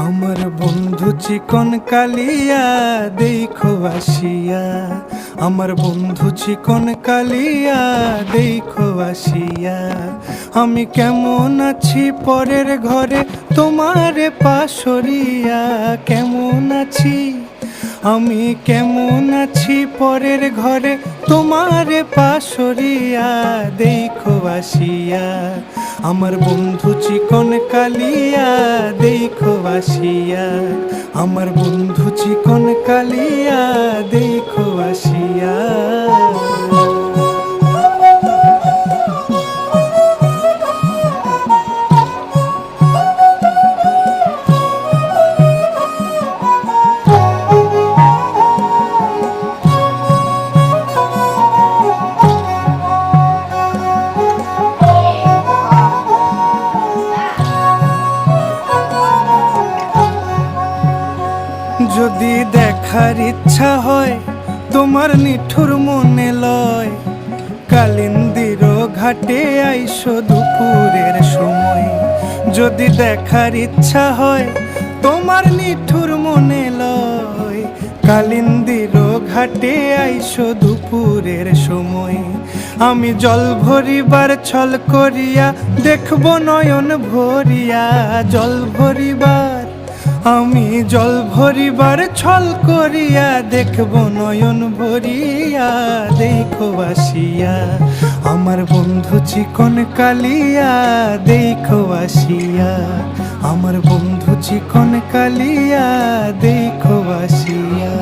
আমার বন্ধু চিকন কালিয়া দেখো আসিয়া, আমার বন্ধু চিকন কালিয়া দেখো আসিয়া। আমি কেমন আছি পরের ঘরে তোমারে পাশরিয়া, কেমন আছি আমি কেমন আছি পরের ঘরে তোমারে পাশরিয়া দেখো আসিয়া। আমার বন্ধু চিকন কালিয়া দেখো আসিয়া, আমার বন্ধু চিকন কালিয়া দেখো আসিয়া। যদি দেখার ইচ্ছা হয় তোমার নিঠুর মনে লয়, কালিন্দির ঘাটে আইসো দুপুরের সময়। যদি দেখার ইচ্ছা হয় তোমার নিঠুর মনে লয়, কালিন্দির ঘাটে আইসো দুপুরের সময়। আমি জল ভরিবার ছল করিয়া দেখব নয়ন ভরিয়া, জল ভরিবার আমি জল ভরিবার ছল করিয়া দেখব নয়ন ভরিয়া দেখো আসিয়া। আমার বন্ধু চিকন কালিয়া দেখো আসিয়া, আমার বন্ধু চিকন কালিয়া দেখো আসিয়া।